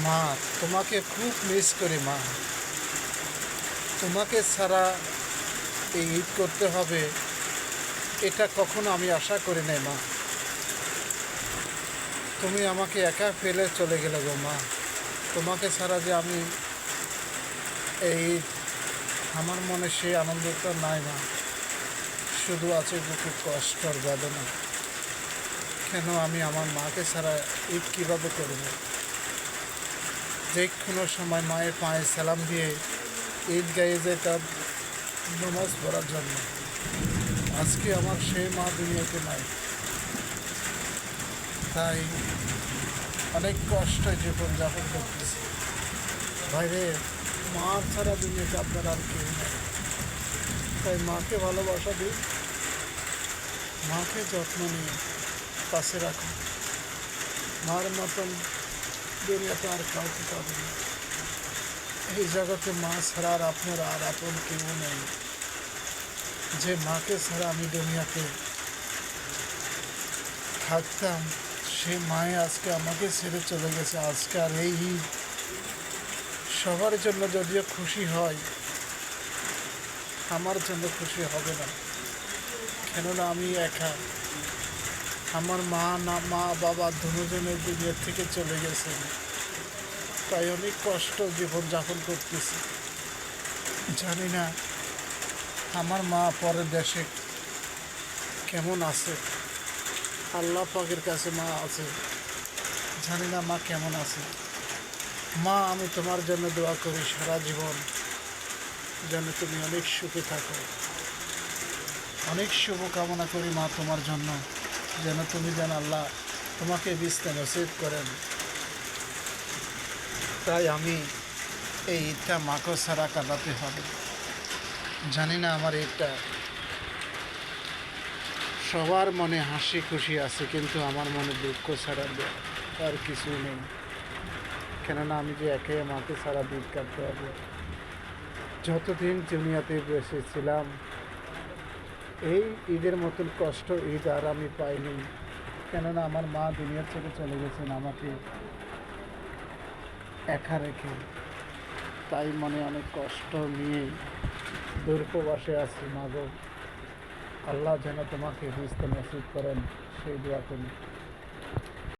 মা, তোমাকে খুব মিস করি মা। তোমাকে ছাড়া এই ঈদ করতে হবে এটা কখনো আমি আশা করি নাই মা। তুমি আমাকে একা ফেলে চলে গেলে গো মা। তোমাকে ছাড়া যে আমি এই ঈদ, আমার মনে সেই আনন্দটা নাই মা। শুধু আছে বুকে কষ্ট আর বেদনা। কেন আমি আমার মাকে ছাড়া ঈদ কীভাবে করব? যে কোনো সময় মায়ের পায়ে সালাম দিয়ে ঈদ গাইয়ে যেতাম নামাজ পড়ার জন্য। আজকে আমার সেই মা দুনিয়াতে নাই। তাই অনেক কষ্টে জীবনযাপন করতেছি। বাইরে মা ছাড়া দুনিয়াতে আপনার আর কেউ নেই। তাই মাকে ভালোবাসা দিই, মাকে যত্ন নিয়ে কাছে রাখুন। মার মতন দুনিয়াতে আর কাউকে পাবে না। এই জগতে মা ছাড়া আর আপনার আর আপন কেউ নেই। যে মাকে ছাড়া আমি দুনিয়াতে থাকতাম, সে মায়ে আজকে আমাকে ছেড়ে চলে গেছে। আজকে আর এই ঈদ সবার জন্য যদিও খুশি হয়, আমার জন্য খুশি হবে না। কেননা আমি একা। আমার মা বাবা দুজনের দুনিয়ার থেকে চলে গেছে। তাই অনেক কষ্ট জীবনযাপন করতেছি। জানি না আমার মা পরের দেশে কেমন আছে। আল্লাহ পাকের কাছে মা আছে, জানি না মা কেমন আছে। মা, আমি তোমার জন্য দোয়া করি সারা জীবন যেন তুমি অনেক সুখে থাকো। অনেক শুভকামনা করি মা তোমার জন্য, যেন তুমি যেন আল্লাহ তোমাকে বিস্তার নসিব করেন। তাই আমি এই ঈদটা মাকে ছাড়া কাটাতে হবে। জানি না আমার ঈদটা সবার মনে হাসি খুশি আছে, কিন্তু আমার মনে দুঃখ ছাড়া আর কিছুই নেই। কেননা আমি যে একে মাকে ছাড়া দিন কাটতে হবে। যতদিন দুনিয়াতে বসেছিলাম, এই ঈদের মতন কষ্ট ঈদ আর আমি পাইনি। কেননা আমার মা দুনিয়ার থেকে চলে গেছেন আমাকে একা রেখে। তাই মনে অনেক কষ্ট নিয়ে দূরপ্রবাসে আছি। মা গো, আল্লাহ যেন তোমাকে রিজক নসিব করেন সেই দোয়া করি।